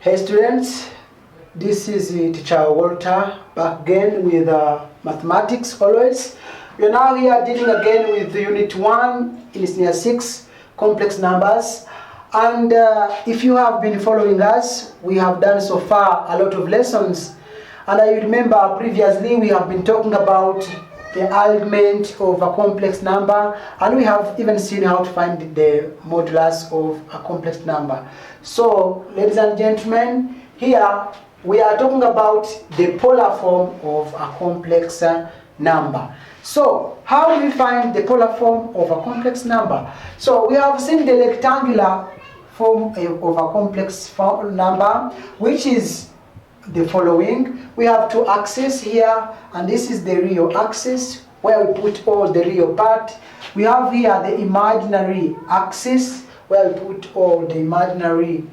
Hey students, this is teacher Walter back again with mathematics always. We are now here dealing again with unit 1 in senior 6 complex numbers. And if you have been following us, we have done so far a lot of lessons. And I remember previously we have been talking about the argument of a complex number, and we have even seen how to find the modulus of a complex number. So, ladies and gentlemen, here we are talking about the polar form of a complex number. So, how do we find the polar form of a complex number? So, we have seen the rectangular form of a complex number, which is the following. We have two axes here, and this is the real axis where we put all the real part. We have here the imaginary axis where we put all the imaginary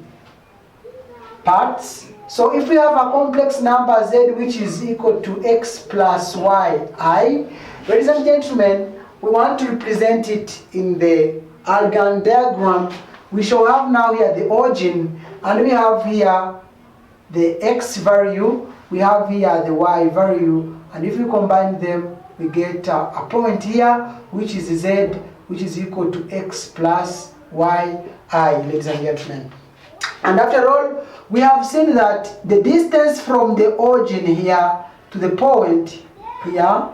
parts. So if we have a complex number z which is equal to x plus y I, ladies and gentlemen, we want to represent it in the Algan diagram. We shall have now here the origin, and we have here the x value, we have here the y value, and if we combine them, we get a point here, which is z, which is equal to x plus y I, ladies and gentlemen. And after all, we have seen that the distance from the origin here to the point here,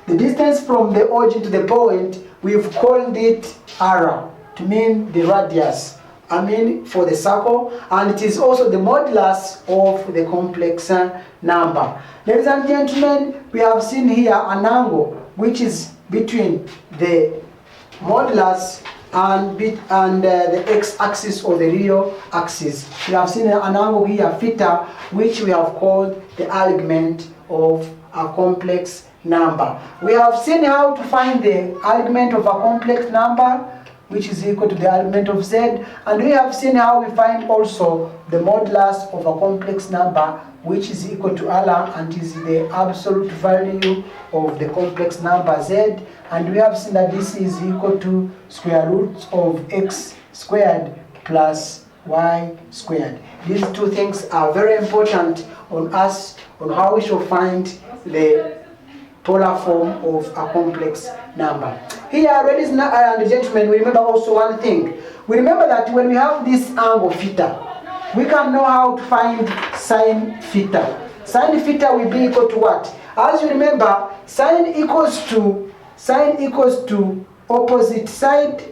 the distance from the origin to the point, we've called it r, to mean the radius. For the circle, and it is also the modulus of the complex number. Ladies and gentlemen, we have seen here an angle which is between the modulus and the x-axis or the real axis. We have seen an angle here, theta, which we have called the argument of a complex number. We have seen how to find the argument of a complex number, which is equal to the argument of z, and we have seen how we find also the modulus of a complex number, which is equal to r, and is the absolute value of the complex number z, and we have seen that this is equal to square root of x squared plus y squared. These two things are very important on us, on how we shall find the polar form of a complex number. Here, ladies and gentlemen, we remember also one thing. We remember that when we have this angle theta, we can know how to find sine theta. Sine theta will be equal to what? As you remember, sine equals to opposite side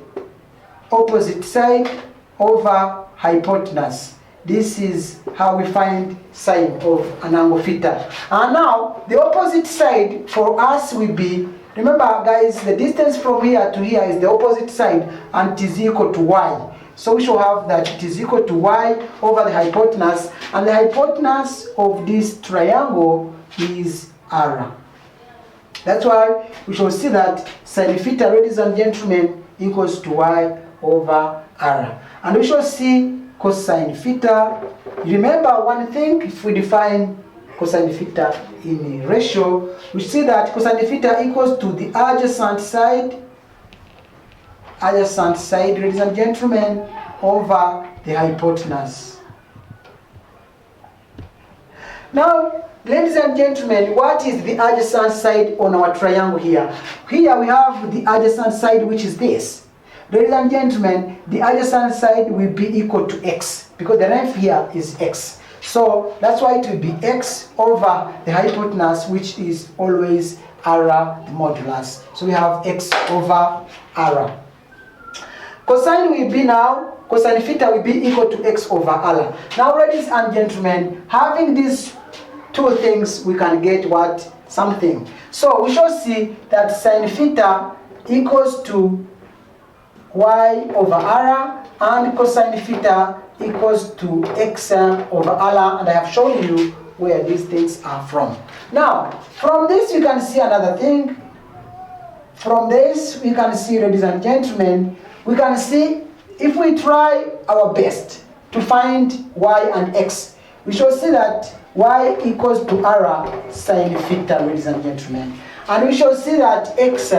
over hypotenuse. This is how we find sine of an angle theta. And now, the opposite side for us will be, remember guys, the distance from here to here is the opposite side, and it is equal to y. So we shall have that it is equal to y over the hypotenuse, and the hypotenuse of this triangle is r. That's why we shall see that sine theta, ladies and gentlemen, equals to y over r. And we shall see cosine theta. Remember one thing, if we define cosine theta in a ratio, we see that cosine theta equals to the adjacent side, ladies and gentlemen, over the hypotenuse. Now, ladies and gentlemen, what is the adjacent side on our triangle here? Here we have the adjacent side, which is this. Ladies and gentlemen, the adjacent side will be equal to x, because the length here is x. So that's why it will be x over the hypotenuse, which is always r, the modulus. So we have x over r. Cosine will be now, cosine theta will be equal to x over r. Now, ladies and gentlemen, having these two things, we can get what? Something. So we shall see that sine theta equals to y over r, and cosine theta equals to x over r, and I have shown you where these things are from. Now, from this you can see another thing. From this we can see, ladies and gentlemen, we can see if we try our best to find y and x, we shall see that y equals to r sine theta, ladies and gentlemen, and we shall see that x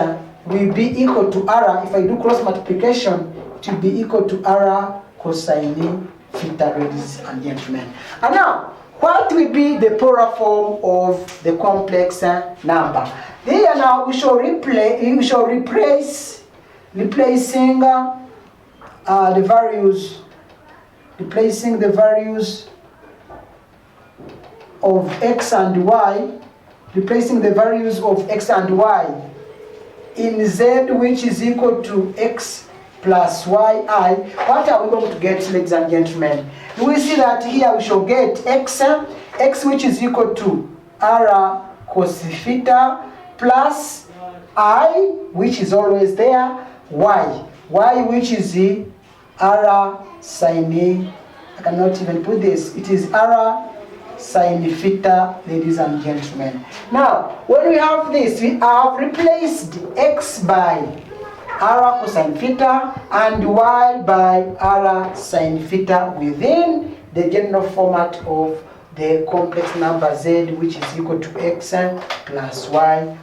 will be equal to r. If I do cross multiplication, it will be equal to r cosine theta, ladies and gentlemen. And now, what will be the polar form of the complex number? Here now we shall replace replacing the values of x and y, replacing the values of x and y in z, which is equal to x plus yi. What are we going to get, ladies and gentlemen? We see that here we shall get x which is equal to r cos theta plus I, which is always there, y which is the r sin, I cannot even put this, it is r sin theta, ladies and gentlemen. Now, when we have this, we have replaced x by r cosine theta and y by r sin theta within the general format of the complex number z, which is equal to x plus yi.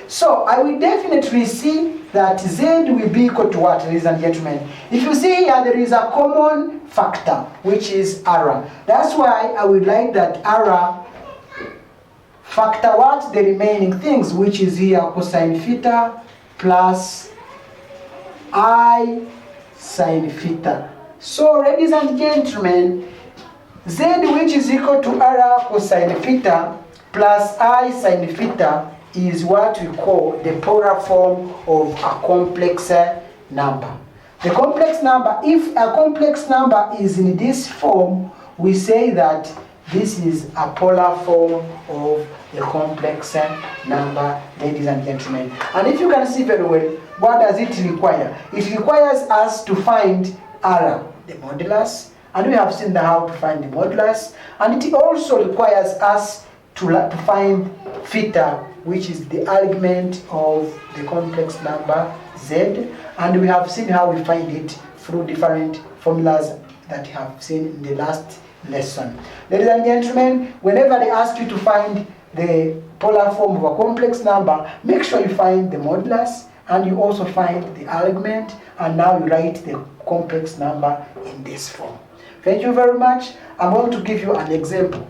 So I will definitely see that z will be equal to what, ladies and gentlemen? If you see here, there is a common factor, which is r. That's why I would like that r factor what? The remaining things, which is here cosine theta plus I sin theta. So, ladies and gentlemen, z which is equal to r cosine theta plus I sin theta is what we call the polar form of a complex number. The complex number, if a complex number is in this form, we say that this is a polar form of the complex number, ladies and gentlemen. And if you can see very well, what does it require? It requires us to find r, the modulus, and we have seen how to find the modulus, and it also requires us to find theta, which is the argument of the complex number z, and we have seen how we find it through different formulas that you have seen in the last lesson. Ladies and gentlemen, whenever they ask you to find the polar form of a complex number, make sure you find the modulus and you also find the argument, and now you write the complex number in this form. Thank you very much. I'm going to give you an example.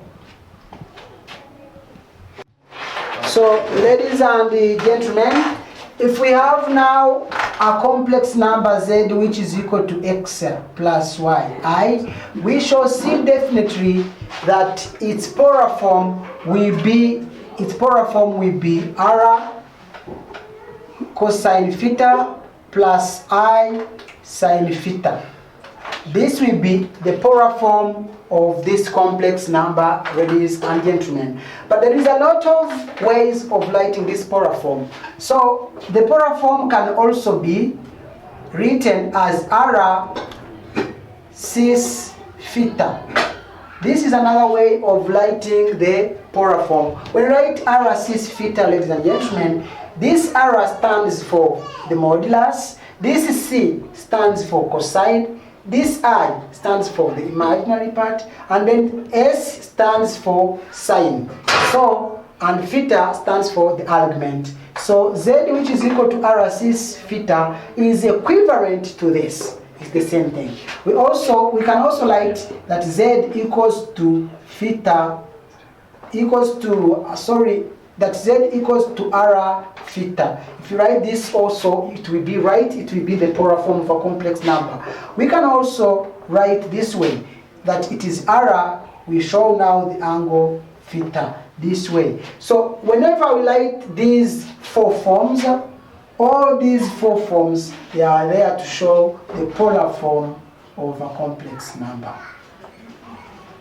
So, ladies and gentlemen, if we have now a complex number z which is equal to x plus yi, we shall see definitely that its polar form will be r cosine theta plus I sin theta. This will be the polar form of this complex number, ladies and gentlemen. But there is a lot of ways of writing this polar form. So the polar form can also be written as r cis theta. This is another way of writing the polar form. When we write r cis theta, ladies and gentlemen, this r stands for the modulus, this c stands for cosine, this I stands for the imaginary part, and then S stands for sine. So, and theta stands for the argument. So Z, which is equal to R cis theta, is equivalent to this. It's the same thing. We can also write that Z equals to theta that Z equals to R theta. If you write this also, it will be right, it will be the polar form of a complex number. We can also write this way, that it is R, we show now the angle theta, this way. So whenever we write these four forms, all these four forms, they are there to show the polar form of a complex number.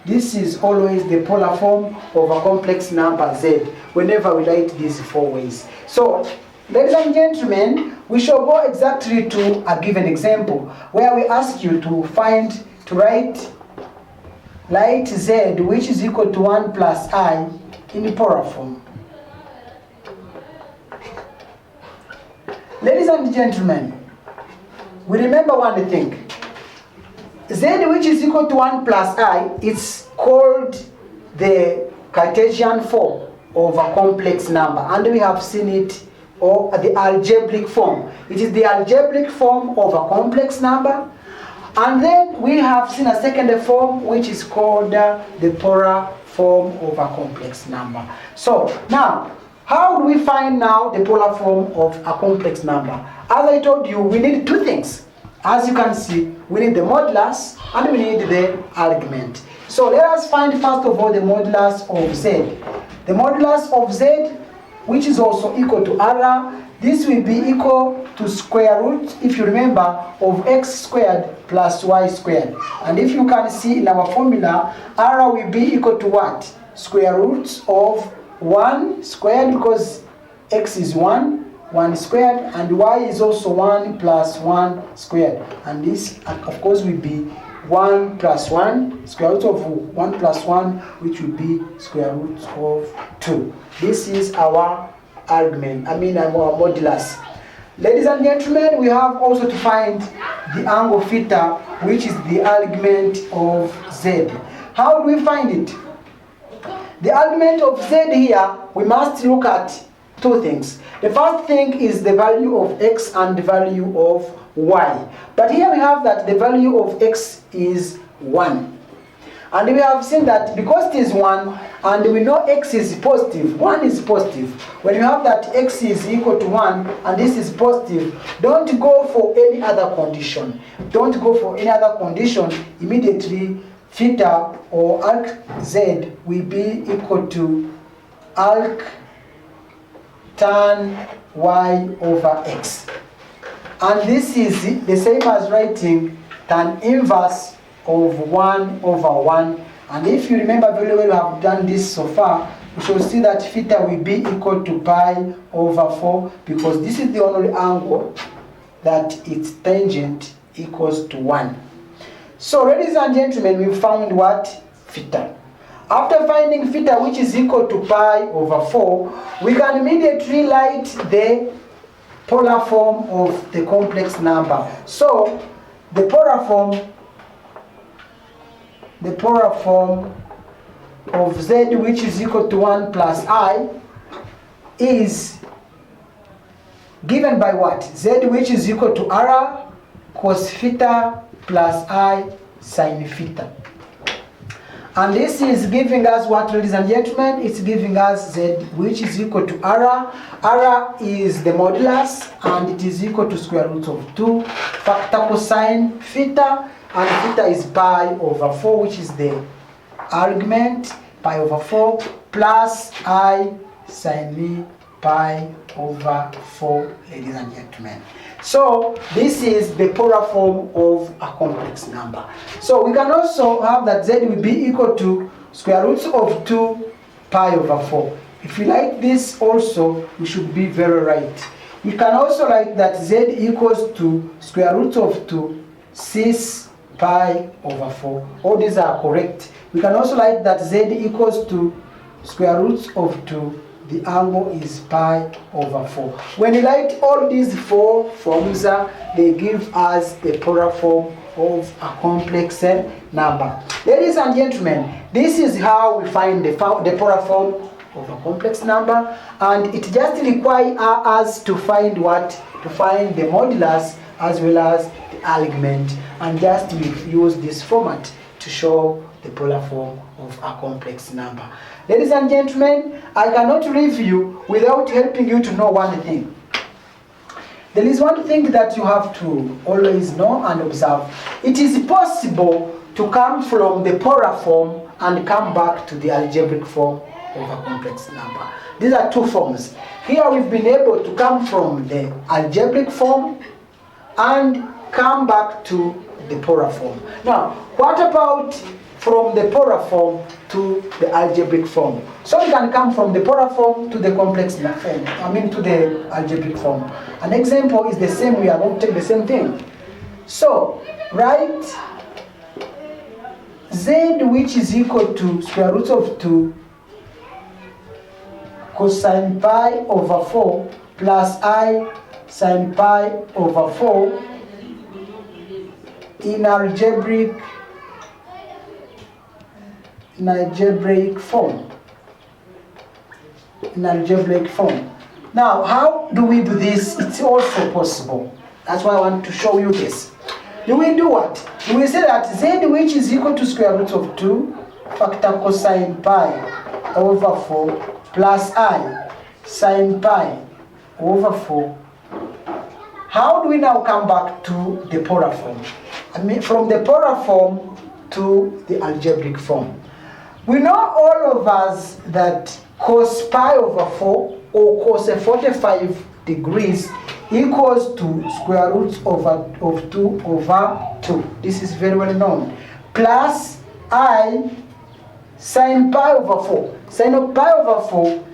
This is always the polar form of a complex number z, whenever we write these four ways. So, ladies and gentlemen, we shall go exactly to a given example, where we ask you to write z, which is equal to 1 plus I, in the polar form. Ladies and gentlemen, we remember one thing. Z, which is equal to 1 plus I, it's called the Cartesian form of a complex number, and we have seen it, or the algebraic form. It is the algebraic form of a complex number, And then we have seen a second form which is called the polar form of a complex number. So now, how do we find now the polar form of a complex number? As I told you, we need two things. As you can see, we need the modulus and we need the argument. So let us find first of all the modulus of z. The modulus of z, which is also equal to r, this will be equal to square root, if you remember, of x squared plus y squared. And if you can see in our formula, r will be equal to what? Square root of 1 squared, because x is 1 squared, and y is also 1 plus 1 squared. And this, of course, will be 1 plus 1, square root of 1 plus 1, which will be square root of 2. This is our argument, our modulus. Ladies and gentlemen, we have also to find the angle theta, which is the argument of z. How do we find it? The argument of z here, we must look at two things. The first thing is the value of x and the value of y. But here we have that the value of x is 1. And we have seen that because it is 1 and we know x is positive, 1 is positive. When you have that x is equal to 1 and this is positive, don't go for any other condition. Don't go for any other condition. Immediately, theta or arc z will be equal to arc tan y over x. And this is the same as writing tan inverse of 1 over 1. And if you remember very well, we have done this so far, we shall see that theta will be equal to pi over 4, because this is the only angle that its tangent equals to 1. So, ladies and gentlemen, we found what? Theta. After finding theta, which is equal to pi over 4, we can immediately write the polar form of the complex number. So, the polar form of z, which is equal to 1 plus I, is given by what? Z, which is equal to r cos theta plus I sin theta. And this is giving us what, ladies and gentlemen? It's giving us z, which is equal to r. R is the modulus, and it is equal to square root of 2 factor cosine theta, and theta is pi over 4, which is the argument, pi over 4, plus I sin pi over 4, ladies and gentlemen. So this is the polar form of a complex number. So we can also have that z will be equal to square root of 2 pi over 4. If we like this also, we should be very right. We can also write that z equals to square root of 2 6 pi over 4. All these are correct. We can also write that z equals to square root of 2. The angle is pi over 4. When you write all these four forms, they give us the polar form of a complex number. Ladies and gentlemen, this is how we find the polar form of a complex number, and it just requires us to find what? To find the modulus as well as the argument, and just we use this format to show the polar form of a complex number. Ladies and gentlemen, I cannot leave you without helping you to know one thing. There is one thing that you have to always know and observe. It is possible to come from the polar form and come back to the algebraic form of a complex number. These are two forms. Here we've been able to come from the algebraic form and come back to the polar form. Now, what about from the polar form to the algebraic form? So we can come from the polar form to the complex form, to the algebraic form. An example is the same. We are going to take the same thing. So, write z, which is equal to square root of 2 cosine pi over 4 plus I sin pi over 4 in algebraic form. Now, how do we do this? It's also possible. That's why I want to show you this. do we do what? We say that z, which is equal to square root of 2 factor cosine pi over 4 plus I sine pi over 4. How do we now come back to the polar form? I mean, from the polar form to the algebraic form. We know all of us that cos pi over 4 or cos a 45 degrees equals to square root of 2 over 2. This is very well known. Plus I sine pi over 4. Sine of pi over 4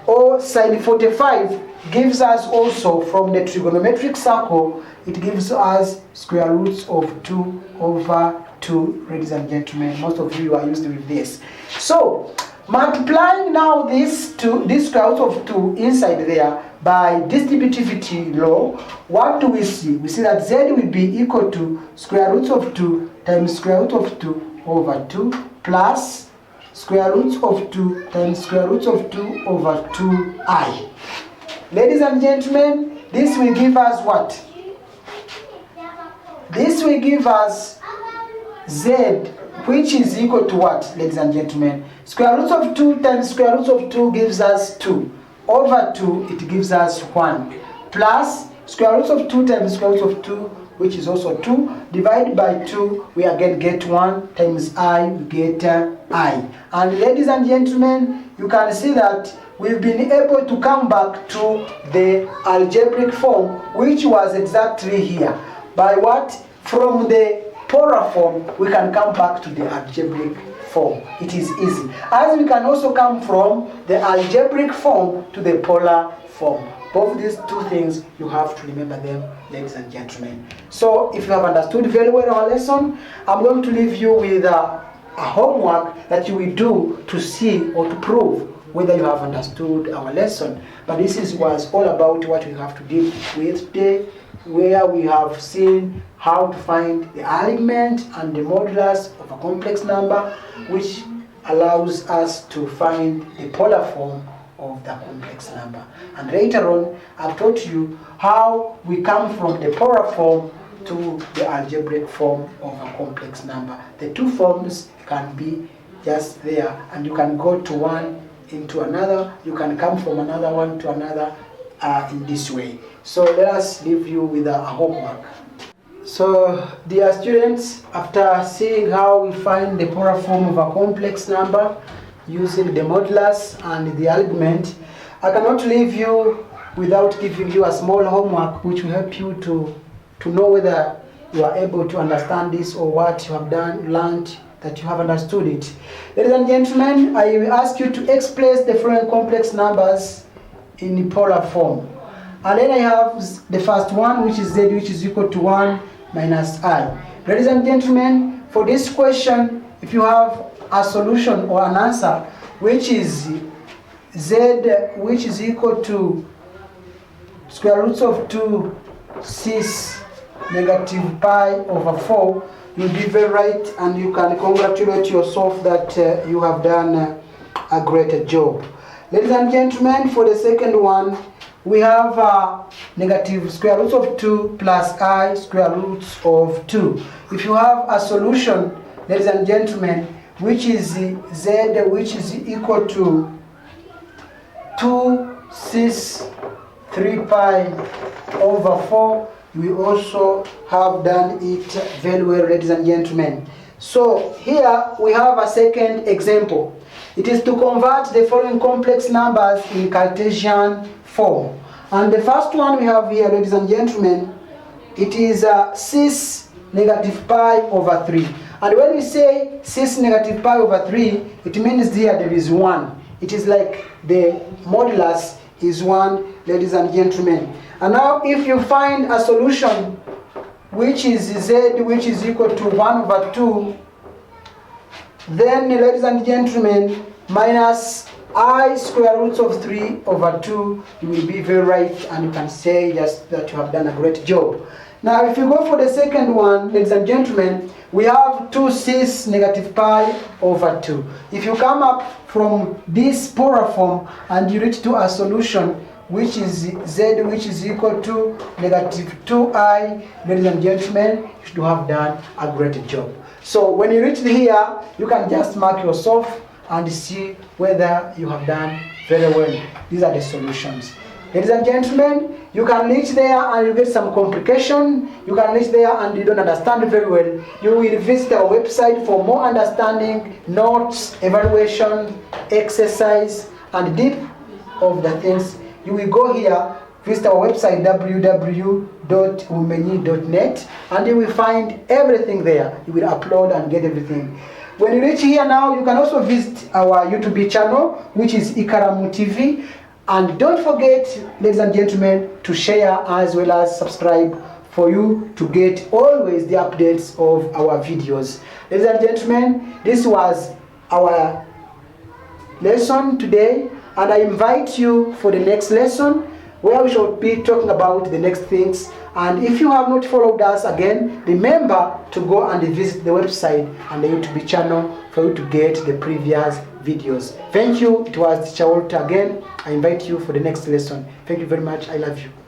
or sine 45 gives us also from the trigonometric circle, it gives us square roots of 2 over 2, ladies and gentlemen. Most of you are used with this. So, multiplying now this square root of 2 inside there by distributivity law, what do we see? We see that z will be equal to square root of 2 times square root of 2 over 2 plus square root of 2 times square root of 2 over 2i. Ladies and gentlemen, this will give us what? This will give us z, which is equal to what, ladies and gentlemen? Square root of 2 times square root of 2 gives us 2. Over 2, it gives us 1. Plus square root of 2 times square root of 2, which is also 2. Divided by 2, we again get 1 times I, we get I. And ladies and gentlemen, you can see that we've been able to come back to the algebraic form, which was exactly here. By what? From the polar form, we can come back to the algebraic form. It is easy. As we can also come from the algebraic form to the polar form. Both these two things, you have to remember them, ladies and gentlemen. So, if you have understood very well our lesson, I'm going to leave you with a homework that you will do to see or to prove whether you have understood our lesson. But this was all about what we have to deal with today, where we have seen how to find the argument and the modulus of a complex number, which allows us to find the polar form of the complex number. And later on, I've taught you how we come from the polar form to the algebraic form of a complex number. The two forms can be just there, and you can go to one into another, you can come from another one to another in this way. So let us leave you with a homework. So dear students, after seeing how we find the polar form of a complex number using the modulus and the argument, I cannot leave you without giving you a small homework which will help you to know whether you are able to understand this or what you have learned that you have understood it. Ladies and gentlemen, I will ask you to express the following complex numbers in the polar form. And then I have the first one, which is z, which is equal to 1 minus I. Ladies and gentlemen, for this question, if you have a solution or an answer, which is z, which is equal to square roots of 2 cis negative pi over 4, you'll be very right, and you can congratulate yourself that you have done a great job. Ladies and gentlemen, for the second one, we have negative square roots of 2 plus I square roots of 2. If you have a solution, ladies and gentlemen, which is z, which is equal to 2 cis 3 pi over 4, we also have done it very well, ladies and gentlemen. So here we have a second example. It is to convert the following complex numbers in Cartesian form. And the first one we have here, ladies and gentlemen, it is cis negative pi over 3. And when we say cis negative pi over 3, it means there is 1. It is like the modulus is 1, ladies and gentlemen. And now if you find a solution which is z, which is equal to 1 over 2, then, ladies and gentlemen, minus I square roots of 3 over 2, you will be very right, and you can say just that you have done a great job. Now, if you go for the second one, ladies and gentlemen, we have 2 cis negative pi over 2. If you come up from this polar form and you reach to a solution, which is z, which is equal to negative 2I, ladies and gentlemen, you should have done a great job. So when you reach here, you can just mark yourself and see whether you have done very well. These are the solutions. Ladies and gentlemen, you can reach there and you get some complication. You can reach there and you don't understand very well. You will visit our website for more understanding, notes, evaluation, exercise, and deep of the things. You will go here, visit our website www.womenyi.net, and you will find everything there. You will upload and get everything. When you reach here now, you can also visit our YouTube channel, which is Ikaramu TV. And don't forget, ladies and gentlemen, to share as well as subscribe for you to get always the updates of our videos. Ladies and gentlemen, this was our lesson today, and I invite you for the next lesson where we shall be talking about the next things. And if you have not followed us again, remember to go and visit the website and the YouTube channel for you to get the previous videos. Thank you. It was Teacher Walter again. I invite you for the next lesson. Thank you very much. I love you.